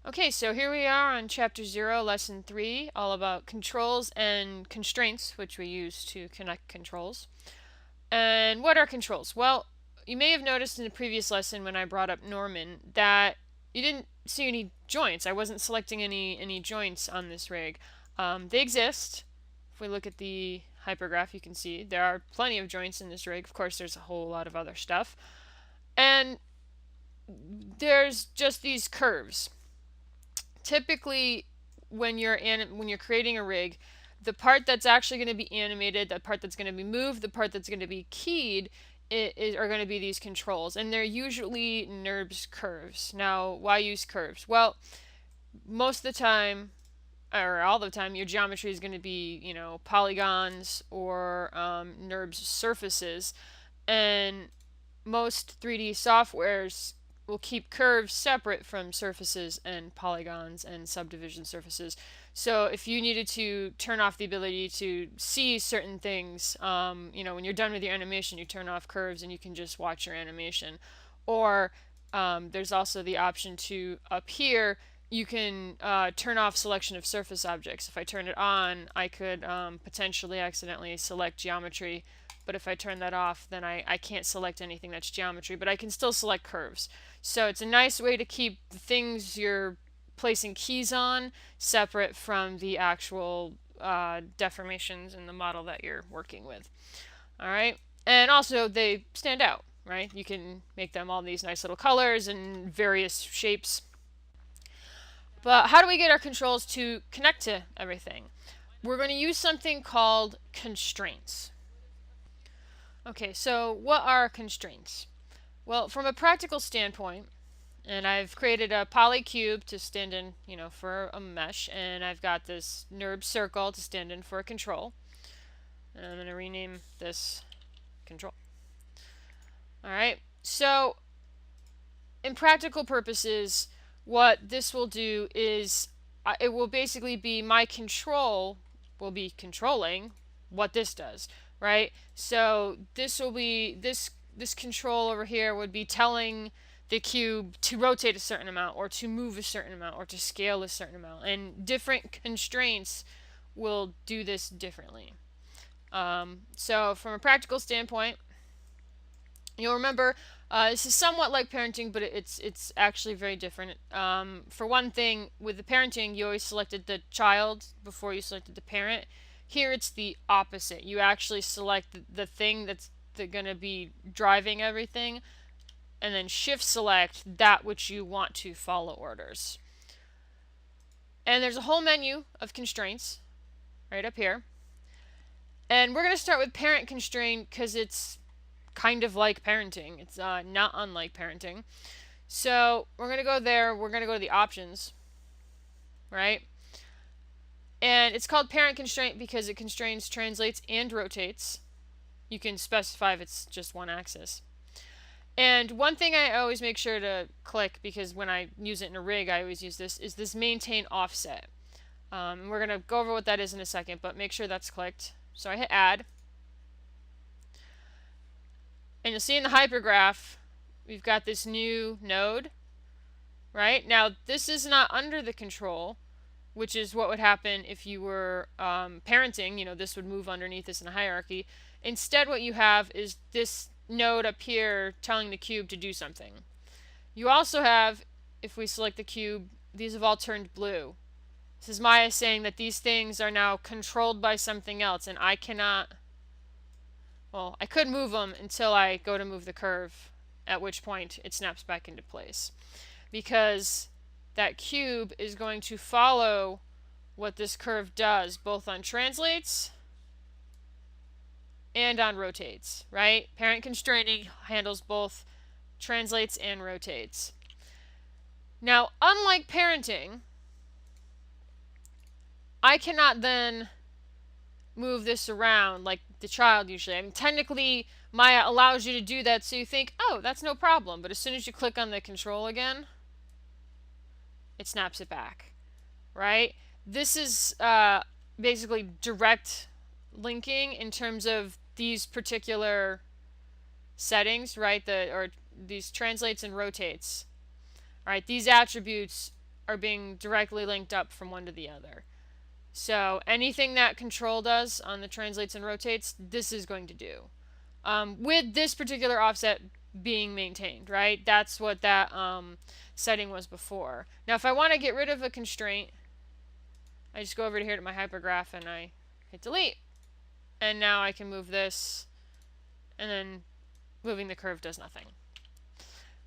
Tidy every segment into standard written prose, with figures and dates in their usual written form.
Okay, so here we are on Chapter 0, Lesson 3, all about controls and constraints, which we use to connect controls. And what are controls? Well, you may have noticed in the previous lesson when I brought up Norman that you didn't see any joints. I wasn't selecting any joints on this rig. They exist. If we look at the hypergraph, you can see there are plenty of joints in this rig. Of course, there's a whole lot of other stuff. And there's just these curves. Typically, when you're creating a rig, the part that's actually going to be animated, the part that's going to be moved, the part that's going to be keyed are going to be these controls, and they're usually NURBS curves. Now, why use curves? Well, most of the time, or all the time, your geometry is going to be, polygons or NURBS surfaces, and most 3D softwares will keep curves separate from surfaces and polygons and subdivision surfaces. So if you needed to turn off the ability to see certain things, when you're done with your animation, you turn off curves and you can just watch your animation. Or there's also the option to, up here, you can turn off selection of surface objects. If I turn it on, I could potentially accidentally select geometry, but if I turn that off, then I can't select anything that's geometry, but I can still select curves. So it's a nice way to keep the things you're placing keys on separate from the actual deformations in the model that you're working with. All right, and also they stand out, right? You can make them all these nice little colors and various shapes. But how do we get our controls to connect to everything? We're going to use something called constraints. Okay, so what are constraints? Well, from a practical standpoint, and I've created a polycube to stand in, for a mesh, and I've got this NURB circle to stand in for a control. And I'm going to rename this control. All right, so in practical purposes, what this will do is it will basically be my control will be controlling what this does, right? So this will be this control over here would be telling the cube to rotate a certain amount or to move a certain amount or to scale a certain amount, and different constraints will do this differently. So from a practical standpoint, you'll remember this is somewhat like parenting, but it's actually very different. For one thing, with the parenting, you always selected the child before you selected the parent. Here it's the opposite. You actually select the thing that's going to be driving everything, and then shift select that which you want to follow orders. And there's a whole menu of constraints right up here. And we're going to start with parent constraint because it's kind of like parenting. It's not unlike parenting. So we're going to go there. We're going to go to the options, right? And it's called parent constraint because it constrains, translates, and rotates. You can specify if it's just one axis. And one thing I always make sure to click, because when I use it in a rig, I always use this, is this maintain offset. We're going to go over what that is in a second, but make sure that's clicked. So I hit add. And you'll see in the hypergraph, we've got this new node, right? Now, this is not under the control, which is what would happen if you were parenting. This would move underneath this in a hierarchy. Instead, what you have is this node up here telling the cube to do something. You also have, if we select the cube, these have all turned blue. This is Maya saying that these things are now controlled by something else, and I cannot... Well, I could move them until I go to move the curve, at which point it snaps back into place. Because that cube is going to follow what this curve does, both on translates and on rotates, right? Parent constraining handles both translates and rotates. Now, unlike parenting, I cannot then move this around like the child usually. I mean, technically, Maya allows you to do that, so you think, oh, that's no problem. But as soon as you click on the control again, it snaps it back, right? This is basically direct linking in terms of these particular settings, right? Or these translates and rotates. All right, these attributes are being directly linked up from one to the other. So anything that control does on the translates and rotates, this is going to do. With this particular offset being maintained, right? That's what that setting was before. Now if I want to get rid of a constraint, I just go over here to my hypergraph and I hit delete. And now I can move this, and then moving the curve does nothing.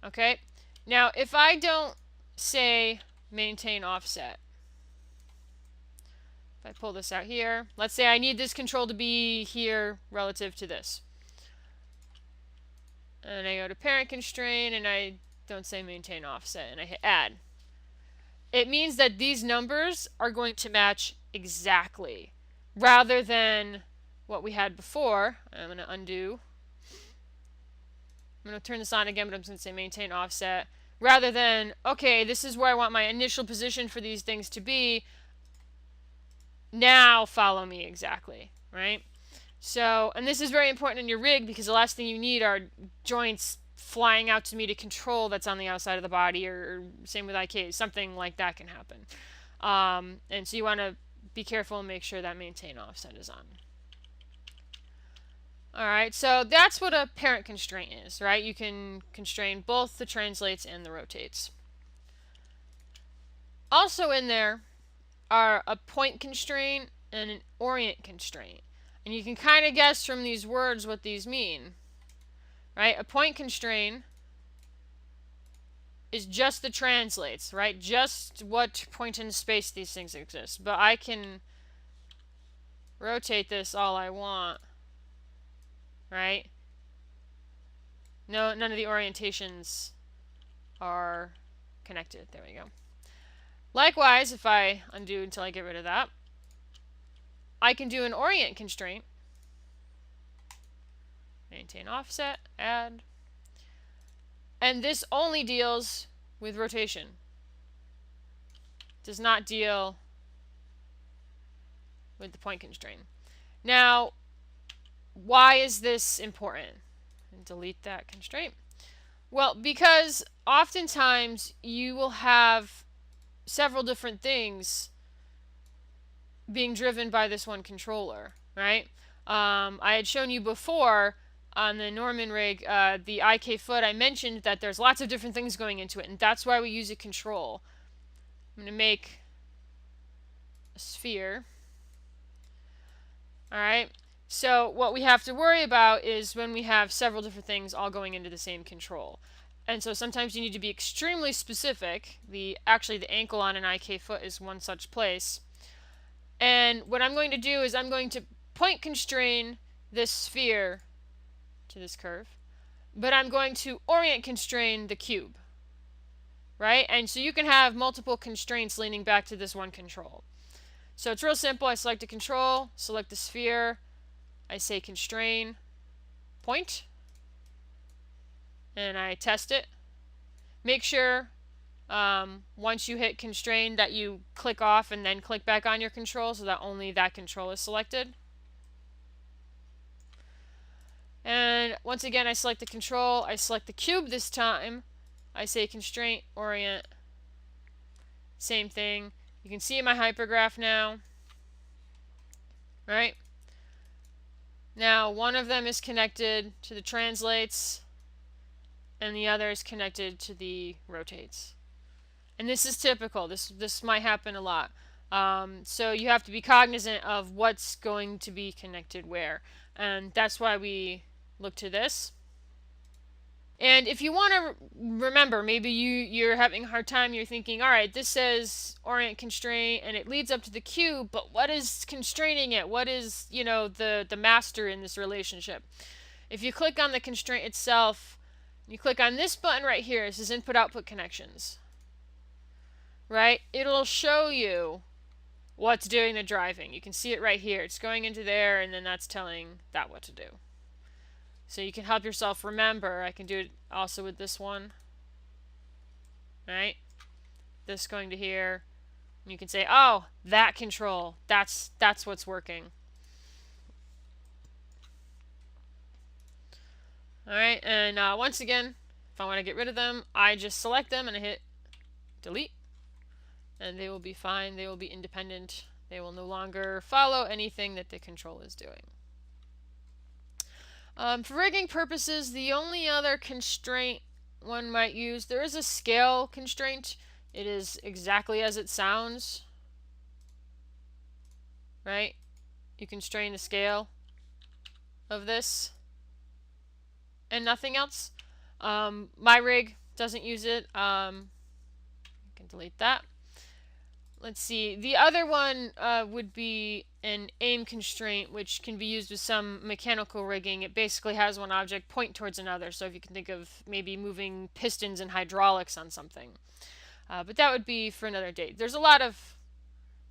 Okay? Now if I don't say maintain offset, if I pull this out here, let's say I need this control to be here relative to this. And I go to parent constraint and I don't say maintain offset and I hit add. It means that these numbers are going to match exactly rather than what we had before. I'm going to undo. I'm going to turn this on again, but I'm just going to say maintain offset. Rather than, okay, this is where I want my initial position for these things to be. Now follow me exactly, right? So, and this is very important in your rig because the last thing you need are joints flying out to meet a control that's on the outside of the body, or same with IKs, something like that can happen. And so you want to be careful and make sure that maintain offset is on. Alright, so that's what a parent constraint is, right? You can constrain both the translates and the rotates. Also in there are a point constraint and an orient constraint. And you can kind of guess from these words what these mean. Right? A point constraint is just the translates, right? Just what point in space these things exist. But I can rotate this all I want. Right? No, none of the orientations are connected. There we go. Likewise, if I undo until I get rid of that, I can do an orient constraint. Maintain offset, add. And this only deals with rotation. Does not deal with the point constraint. Now, why is this important? And delete that constraint. Well, because oftentimes you will have several different things being driven by this one controller, right? I had shown you before on the Norman rig, the IK foot, I mentioned that there's lots of different things going into it, and that's why we use a control. I'm going to make a sphere. Alright, so what we have to worry about is when we have several different things all going into the same control. And so sometimes you need to be extremely specific. Actually, the ankle on an IK foot is one such place. And what I'm going to do is I'm going to point constrain this sphere to this curve, but I'm going to orient constrain the cube, right? And so you can have multiple constraints leaning back to this one control. So it's real simple. I select a control, select the sphere, I say constrain point, and I test it. Make sure once you hit constrain that you click off and then click back on your control so that only that control is selected. And once again, I select the control, I select the cube this time, I say constraint, orient, same thing. You can see my hypergraph now, right? Now, one of them is connected to the translates, and the other is connected to the rotates. And this is typical. This might happen a lot. So you have to be cognizant of what's going to be connected where. And that's why we look to this. And if you want to remember, maybe you're having a hard time, you're thinking, all right, this says orient constraint and it leads up to the cube, but what is constraining it? What is, the master in this relationship? If you click on the constraint itself, you click on this button right here, this is input-output connections, right? It'll show you what's doing the driving. You can see it right here. It's going into there, and then that's telling that what to do. So you can help yourself remember. I can do it also with this one. Right? This going to here. And you can say, oh, that control. That's what's working. Alright, and once again, if I want to get rid of them, I just select them and I hit delete. and they will be fine. They will be independent. They will no longer follow anything that the control is doing. For rigging purposes, the only other constraint one might use, there is a scale constraint. It is exactly as it sounds, right? You constrain the scale of this and nothing else. My rig doesn't use it. You can delete that. Let's see. The other one would be an aim constraint, which can be used with some mechanical rigging. It basically has one object point towards another. So if you can think of maybe moving pistons and hydraulics on something. But that would be for another date. There's a lot of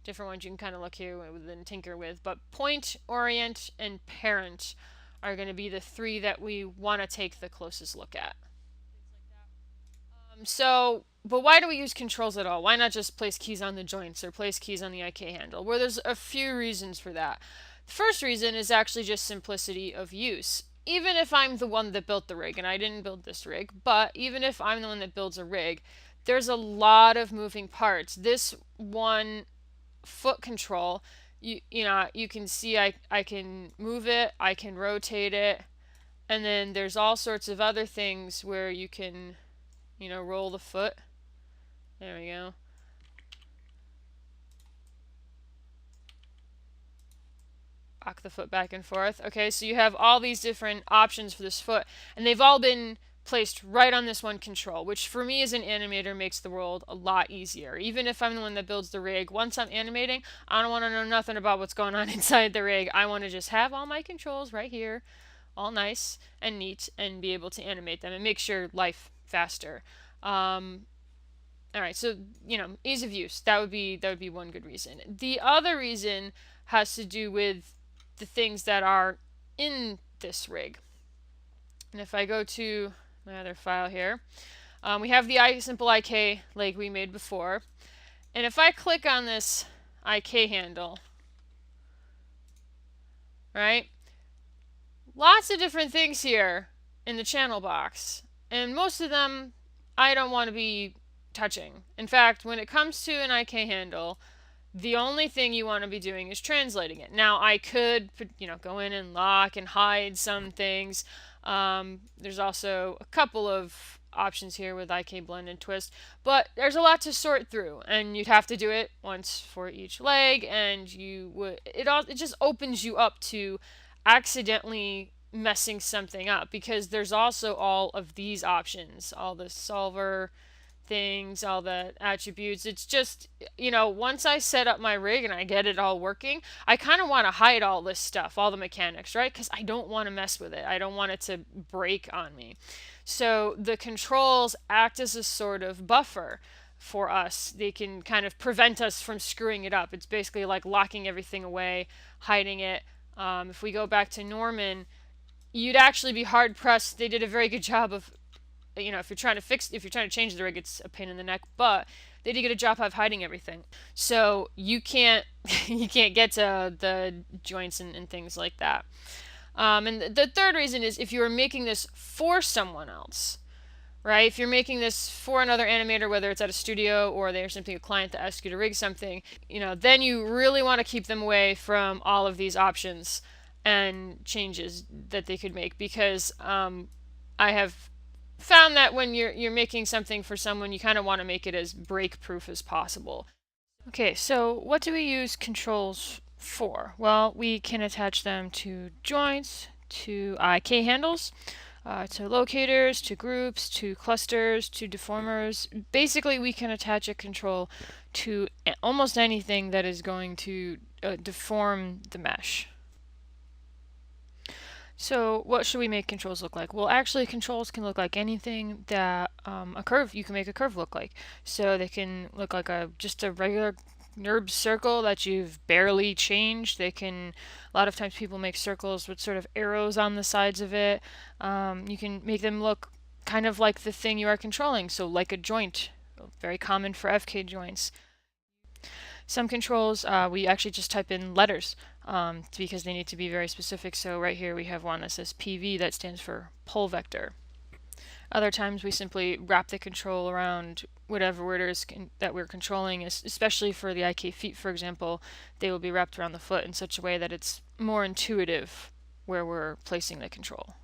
different ones you can kind of look here with and tinker with. But point, orient, and parent are going to be the three that we want to take the closest look at. But why do we use controls at all? Why not just place keys on the joints or place keys on the IK handle? Well, there's a few reasons for that. The first reason is actually just simplicity of use. Even if I'm the one that built the rig, and I didn't build this rig, but even if I'm the one that builds a rig, there's a lot of moving parts. This one foot control, you can see I can move it, I can rotate it, and then there's all sorts of other things where you can, roll the foot. There we go. Rock the foot back and forth. Okay, so you have all these different options for this foot, and they've all been placed right on this one control, which for me as an animator makes the world a lot easier. Even if I'm the one that builds the rig, once I'm animating, I don't want to know nothing about what's going on inside the rig. I want to just have all my controls right here, all nice and neat, and be able to animate them and make your life faster. All right, so ease of use. That would be one good reason. The other reason has to do with the things that are in this rig. And if I go to my other file here, we have the simple IK like we made before. And if I click on this IK handle, right? Lots of different things here in the channel box. And most of them I don't want to be touching. In fact, when it comes to an IK handle, the only thing you want to be doing is translating it. Now, I could, go in and lock and hide some things. There's also a couple of options here with IK blend and twist, but there's a lot to sort through, and you'd have to do it once for each leg, and it just opens you up to accidentally messing something up, because there's also all of these options, all the solver things, all the attributes. It's just, once I set up my rig and I get it all working, I kind of want to hide all this stuff, all the mechanics, right? Because I don't want to mess with it. I don't want it to break on me. So the controls act as a sort of buffer for us. They can kind of prevent us from screwing it up. It's basically like locking everything away, hiding it. If we go back to Norman, you'd actually be hard pressed. They did a very good job of, if you're trying to change the rig, it's a pain in the neck, but they did get a job of hiding everything. So you can't get to the joints and things like that. And the third reason is if you are making this for someone else, right? If you're making this for another animator, whether it's at a studio or they're simply a client that asks you to rig something, then you really want to keep them away from all of these options and changes that they could make, because I have found that when you're making something for someone, you kind of want to make it as break-proof as possible. Okay, so what do we use controls for? Well, we can attach them to joints, to IK handles, to locators, to groups, to clusters, to deformers. Basically, we can attach a control to almost anything that is going to deform the mesh. So what should we make controls look like? Well, actually, controls can look like anything that you can make a curve look like. So they can look like just a regular NURB circle that you've barely changed. A lot of times people make circles with sort of arrows on the sides of it. You can make them look kind of like the thing you are controlling, so like a joint, very common for FK joints. Some controls, we actually just type in letters because they need to be very specific. So right here we have one that says PV, that stands for pole vector. Other times we simply wrap the control around whatever it is that we're controlling, especially for the IK feet, for example, they will be wrapped around the foot in such a way that it's more intuitive where we're placing the control.